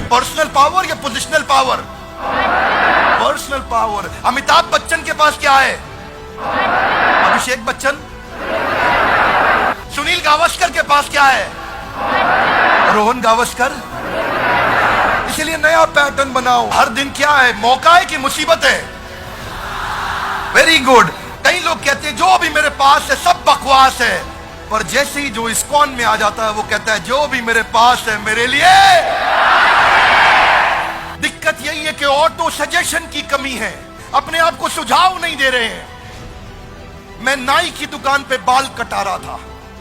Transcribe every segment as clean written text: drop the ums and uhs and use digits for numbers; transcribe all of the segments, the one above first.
Personal power या positional power? Personal power. Amitabh Bachchan के पास क्या है? अभिषेक बच्चन। सुनील गावस्कर के पास क्या है? रोहन गावस्कर। इसलिए नया पैटर्न बनाओ। हर दिन क्या है? मौका है कि मुसीबत है? Very good. कई लोग कहते हैं जो भी मेरे पास है सब बकवास है, पर जैसे ही जो इस्कॉन में आ जाता है वो कहता है जो भी मेरे पास है मेरे लिए। दिक्कत यही है कि ऑटो सजेशन की कमी है, अपने आप को सुझाव नहीं दे रहे हैं। मैं नाई की दुकान पे बाल कटा रहा था,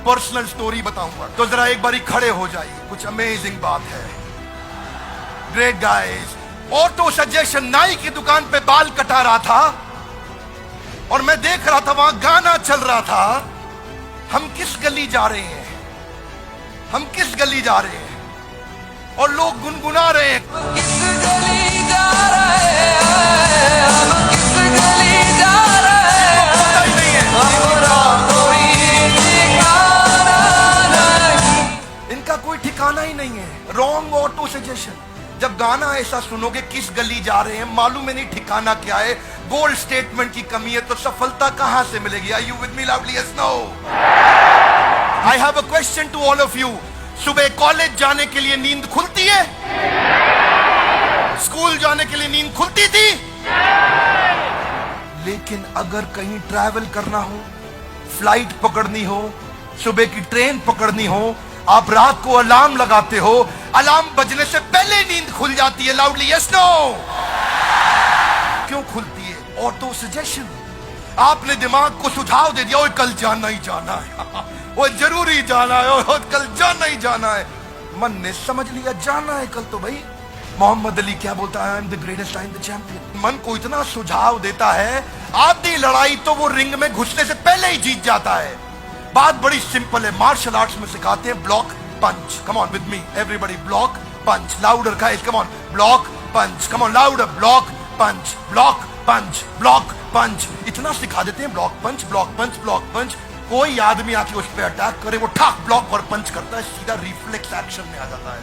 पर्सनल स्टोरी बताऊंगा, तो जरा एक बारी खड़े हो जाइए, कुछ अमेजिंग बात है। Great guys. ऑटो सजेशन, नाई की दुकान पे बाल कटा रहा था और मैं देख रहा था वहां गाना चल रहा था, हम किस गली जा रहे हैं, हम किस गली जा रहे हैं, और लोग गुनगुना रहे हैं, किस गली जा रहे हैं, हम किस गली जा रहे हैं, पता ही नहीं है, इनका कोई ठिकाना ही नहीं है। Wrong auto suggestion. जब गाना ऐसा सुनोगे किस गली जा रहे हैं, मालूम है नहीं ठिकाना क्या है, बोल्ड स्टेटमेंट की कमी है, तो सफलता कहां से मिलेगी? Are you with me loudly? Yes, no? I have a question to all of you. सुबह कॉलेज जाने के लिए नींद खुलती है? स्कूल जाने के लिए नींद खुलती थी? लेकिन अगर कहीं ट्रैवल करना हो, फ्लाइट पकड़नी हो, सुबह की ट्रेन पकड़नी हो, आप रात को अलार्म लगाते हो, अलार्म बजने से पहले नींद खुल जाती है। Loudly yes, no? क्यों खुलती है? Auto suggestion. आपने दिमाग को सुझाव दे दिया, ओए कल जाना ही जाना है, वो जरूरी जाना है, ओए कल जाना ही जाना है। मन ने समझ लिया जाना है कल, तो भाई मोहम्मद अली क्या बोलता है? I am the greatest, I am the champion. मन को इतना सुझाव देता है, आधी लड़ाई तो वो रिंग में घुसने से पहले ही जीत जाता है। बात बड़ी सिंपल है, मार्शल आर्ट्स में सिखाते हैं block punch. Come on with me everybody, block punch. Louder guys, come on, block punch, come on louder, block punch, block punch, block punch. इतना सिखा देते हैं, block punch, block punch, block punch. कोई आदमी आके उस पर अटैक करे, वो ठाक ब्लॉक और पंच करता है, सीधा रिफ्लेक्स एक्शन में आ जाता है,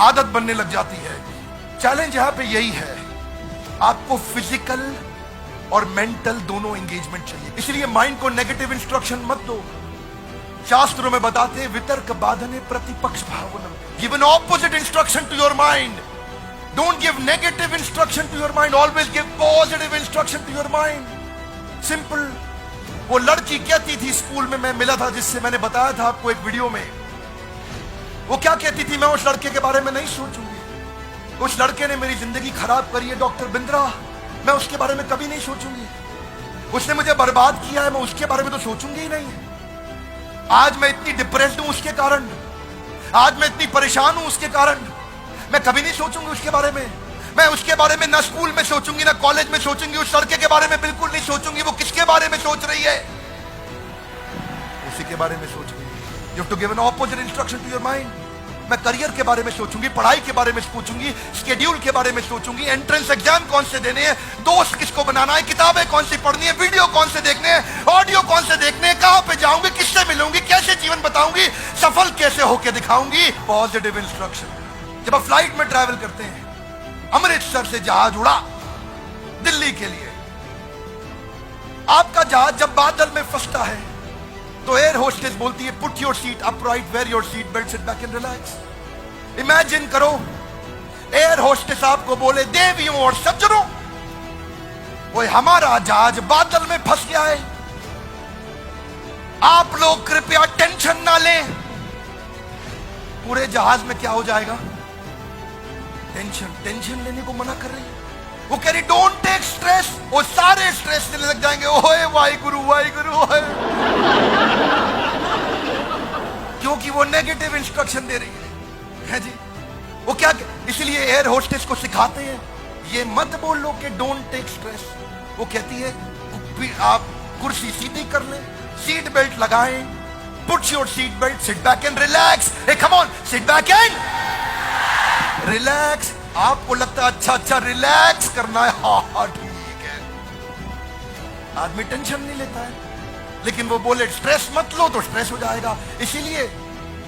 आदत बनने लग जाती है। चैलेंज यहां पे यही है, आपको फिजिकल और मेंटल दोनों एंगेजमेंट चाहिए। इसलिए माइंड को नेगेटिव इंस्ट्रक्शन मत दो। शास्त्रों में बताते हैं वितर्क बाधने प्रतिपक्ष भावनम। Give an opposite instruction to your mind. Don't give negative instruction to your mind, always give positive instruction to your mind. Simple. वो लड़की कहती थी, स्कूल में मैं मिला था, जिससे मैंने बताया था आपको एक वीडियो में, वो क्या कहती थी? मैं उस लड़के के बारे में नहीं सोचूंगी, उस लड़के ने मेरी जिंदगी खराब करी है डॉक्टर बिंद्रा, मैं उसके बारे में कभी नहीं सोचूंगी, उसने मुझे बर्बाद किया है, मैं उसके बारे में तो सोचूंगी ही नहीं। आज मैं इतनी डिप्रेस्ड हूं उसके कारण, आज मैं इतनी परेशान हूं उसके कारण, मैं कभी नहीं सोचूंगी उसके बारे में। मैं उसके बारे में ना स्कूल में सोचूंगी ना कॉलेज में सोचूंगी, उस लड़के के बारे में बिल्कुल नहीं सोचूंगी। वो किसके बारे में सोच रही है? उसी के बारे में सोच रही है। You have to give an opposite instruction to your mind. मैं करियर के बारे में सोचूंगी, पढ़ाई के बारे में सोचूंगी, शेड्यूल के बारे में सोचूंगी, एंट्रेंस एग्जाम कौन से देने हैं, दोस्त किसको बनाना है, किताबें कौन सी पढ़नी है, वीडियो कौन से देखने हैं, ऑडियो कौन से देखने हैं, कहां पे जाऊंगी, किससे मिलूंगी, कैसे जीवन बताऊंगी, सफल कैसे होके दिखाऊंगी। Positive instruction. जब आप फ्लाइट में ट्रैवल करते हैं, अमृतसर से जहाज उड़ा दिल्ली के लिए, आपका जहाज जब बादल में फंसता है तो एयर होस्टेस बोलती है put your seat upright, wear your seat belt, sit back and relax. Imagine करो एयर होस्टेस आपको बोले देवियों और सज्जनों, वो हमारा जहाज बादल में फंस गया है, आप लोग कृपया टेंशन ना लें। पूरे जहाज में क्या हो जाएगा? टेंशन लेने को मना कर रही है। वो कह रही डोंट टेक स्ट्रेस, वो सारे स्ट्रेस लेने लग जाएंगे। ओए वाहिगुरु वाहिगुरु, क्योंकि वो नेगेटिव इंस्ट्रक्शन दे रही है जी। वो क्या, इसलिए एयर होस्टेस को सिखाते हैं ये मत बोल लो कि डोंट टेक स्ट्रेस। वो कहती है आप कुर्सी सीधी कर लें, सीट बेल्ट लगाएं, put your seat belt, sit back and relax. Hey come on, sit back and relax. आपको लगता है अच्छा रिलैक्स करना है, हाँ ठीक है, आदमी टेंशन नहीं लेता है, लेकिन वो बोले स्ट्रेस मत लो तो स्ट्रेस हो जाएगा। इसीलिए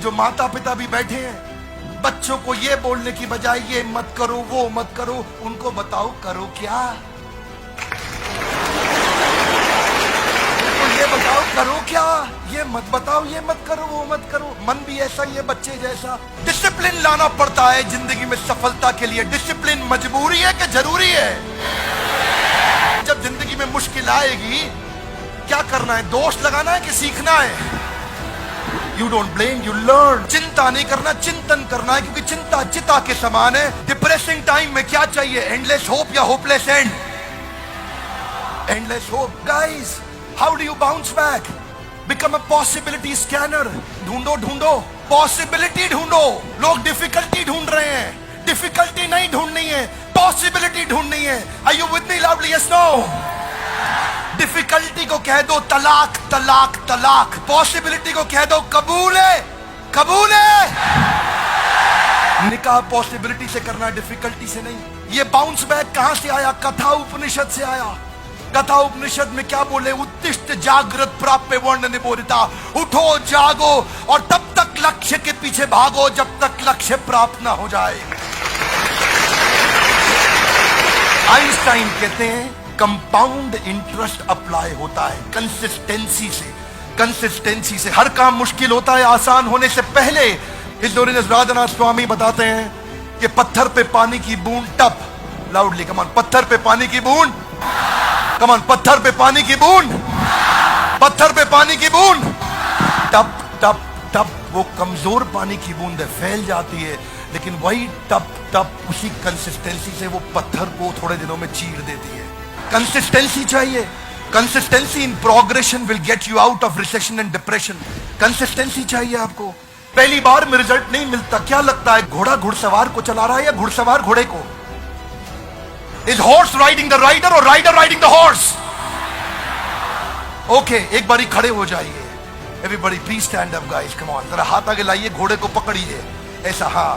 जो माता पिता भी बैठे हैं, बच्चों को ये बोलने की बजाय ये मत करो, वो मत करो, उनको बताओ करो क्या। ये बताओ करो क्या, ये मत बताओ, ये मत करो, वो मत करो। मन भी ऐसा ही है बच्चे जैसा। डिसिप्लिन लाना पड़ता है जिंदगी में सफलता के लिए। डिसिप्लिन मजबूरी है कि जरूरी है? जब जिंदगी में मुश्किल आएगी क्या करना है? दोष लगाना है कि सीखना है? You don't blame, you learn. चिंता नहीं करना, चिंतन करना है, क्योंकि चिंता चिता के समान है। डिप्रेसिंग टाइम में क्या चाहिए? एंडलेस होप या hopeless and? Endless hope. Guys, how do you bounce back? Become a possibility scanner. ढूंढो ढूंढो, पॉसिबिलिटी ढूंढो। लोग डिफिकल्टी ढूंढ रहे हैं। डिफिकल्टी नहीं ढूंढनी है, पॉसिबिलिटी ढूंढनी है। Are you with me loudly? Yes no? Difficulty को कह दो तलाक तलाक तलाक। पॉसिबिलिटी को कह दो कबूल है कबूल है। निकाह पॉसिबिलिटी से करना, डिफिकल्टी से नहीं। ये बाउंस बैक कहां से आया? कथा उपनिषद से आया। कथा उपनिषद में क्या बोले? उत्तिष्ठ जागृत प्राप्य वर्ण निबोधिता। उठो जागो और तब तक लक्ष्य के पीछे भागो जब तक लक्ष्य प्राप्त ना हो जाए। आइंस्टाइन कहते हैं कंपाउंड इंटरेस्ट अप्लाई होता है कंसिस्टेंसी से। कंसिस्टेंसी से हर काम मुश्किल होता है आसान होने से पहले। हिस्टोरियन राधानाथ स्वामी बताते हैं कि पत्थर पे पानी की बूंद टप। लाउडली कमान, पत्थर पे पानी की बूंद। कमान, पत्थर पे पानी की बूंद। पत्थर पे पानी की बूंद। टप टप टप। वो कमजोर पानी की बूंद फैल जाती है, लेकिन वही टप टप उसी कंसिस्टेंसी से वो पत्थर को थोड़े दिनों में चीर देती है। कंसिस्टेंसी चाहिए। Consistency in progression will get you out of recession and depression. Consistency चाहिए आपको। पहली बार में रिजल्ट नहीं मिलता। क्या लगता है घोड़ा घुड़सवार को चला रहा है या घुड़सवार घोड़े को? Is horse riding the rider और rider riding the horse? Okay, एक बारी खड़े हो जाइए। Everybody please stand up guys, come on. जरा हाथ आगे लाइए, घोड़े को पकड़िए ऐसा। हाँ,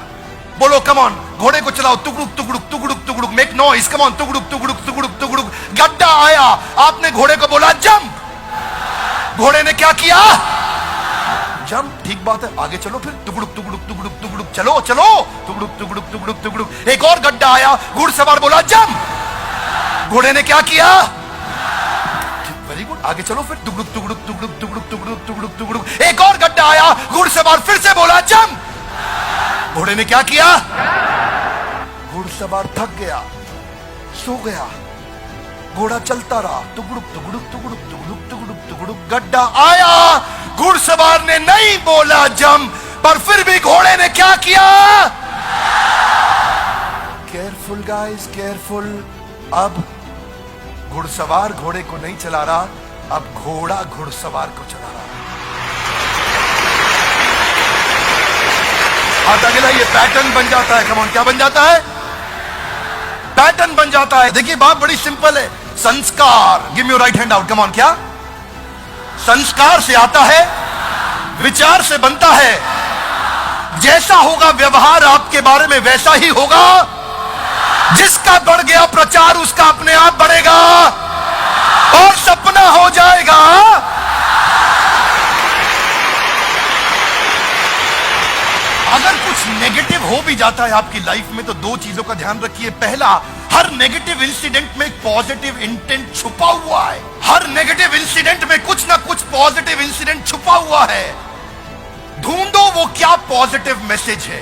बोलो कम ऑन। घोड़े को चलाओ। तुगड़ुक तुगड़ुक तुगड़ुक तुगड़ुक। Make noise, come on. तुगड़ुक तुगड़ुक तुगड़ुक तुगड़ुक। गड्ढा आया, आपने घोड़े को बोला जंप। घोड़े ने क्या किया? जंप। ठीक बात है, आगे चलो फिर। तुगड़ुक तुगड़ुक तुगड़ुक तुगड़ुक। चलो चलो। तुगड़ुक तुगड़ुक तुगड़ुक तुगड़ुक। एक और गड्ढा आया, घुड़सवार बोला जंप। घोड़े ने क्या किया? वेरी गुड, आगे चलो फिर। तुगड़ुक तुगड़ुक तुगड़ुक तुगड़ुक तुगड़ुक तुगड़ुक तुगड़ुक। एक और गड्ढा आया, घुड़सवार फिर से बोला जंप। घोड़े ने क्या किया? घुड़सवार थक गया, सो गया। घोड़ा चलता रहा। तुगड़ुक तुगड़ुक तुगड़ुक तुगड़ुक तुगड़ुक तुगड़ुक। गड्ढा आया, घुड़सवार ने नहीं बोला जंप, पर फिर भी घोड़े ने क्या किया? Careful guys, careful. अब घुड़सवार घोड़े को नहीं चला रहा, अब घोड़ा घुड़सवार को चला रहा। हाथ आगे लाइए। पैटर्न बन जाता है। कमॉन, क्या बन जाता है? पैटर्न बन जाता है। देखिए बात बड़ी सिंपल है। संस्कार, give me your right hand out. Come on, क्या? संस्कार से आता है, विचार से बनता है। जैसा होगा व्यवहार आपके बारे में वैसा ही होगा। जिसका बढ़ गया प्रचार उसका अपने आप बढ़ेगा और सपना हो जाएगा। अगर कुछ नेगेटिव हो भी जाता है आपकी लाइफ में तो दो चीजों का ध्यान रखिए। पहला, हर नेगेटिव इंसिडेंट में एक पॉजिटिव इंटेंट छुपा हुआ है। हर नेगेटिव इंसिडेंट में कुछ ना कुछ पॉजिटिव इंसिडेंट छुपा हुआ है। ढूंढो वो क्या पॉजिटिव मैसेज है।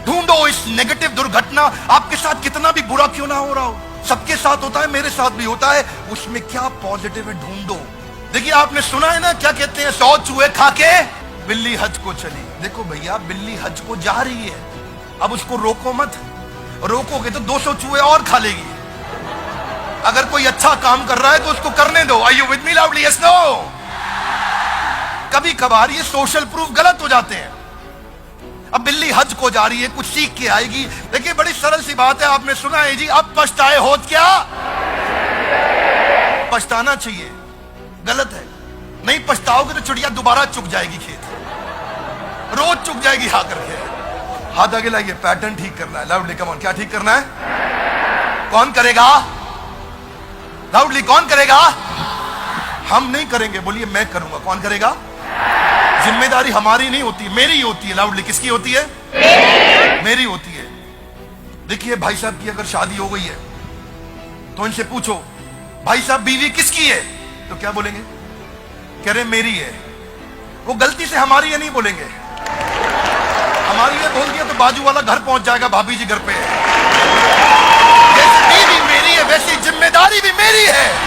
ढूंढो इस नेगेटिव दुर्घटना आपके साथ कितना भी बुरा क्यों ना हो रहा हो, सबके साथ होता है, मेरे साथ भी होता है, उसमें क्या पॉजिटिव है ढूंढो। देखिए आपने सुना है ना, क्या कहते हैं, 100 चूहे खा के बिल्ली हज को चली। देखो भैया, बिल्ली हज को जा रही है, अब उसको रोको मत। रोकोगे तो 200 चूहे और खा लेगी। अगर कोई अच्छा काम कर रहा है तो उसको करने दो। Are you with me loudly? Yes no? कभी कभार ये सोशल प्रूफ गलत हो जाते हैं। अब बिल्ली हज को जा रही है, कुछ सीख के आएगी। देखिए बड़ी सरल सी बात है, आपने सुना है जी, अब पछताए होत क्या? पछताना चाहिए, गलत है। नहीं पछताओगे तो चिड़िया दोबारा चुग जाएगी खेत, रोज चुग जाएगी आकर के। हाथ आगे लाइए, पैटर्न ठीक करना है। लाउडली कम ऑन, क्या ठीक करना है? कौन करेगा? लाउडली कौन करेगा? हम नहीं करेंगे, बोलिए मैं करूंगा। कौन करेगा? जिम्मेदारी हमारी नहीं होती, मेरी होती है। लाउडली, किसकी होती है? मेरी होती है। देखिए भाई साहब की अगर शादी हो गई है तो इनसे पूछो, भाई साहब बीवी किसकी है? तो क्या बोलेंगे? कह रहे मेरी है। वो गलती से हमारी है नहीं बोलेंगे। हमारी है बोल दिया तो बाजू वाला घर पहुंच जाएगा, भाभी जी घर पे है। जैसे बीवी मेरी है वैसी जिम्मेदारी भी मेरी है।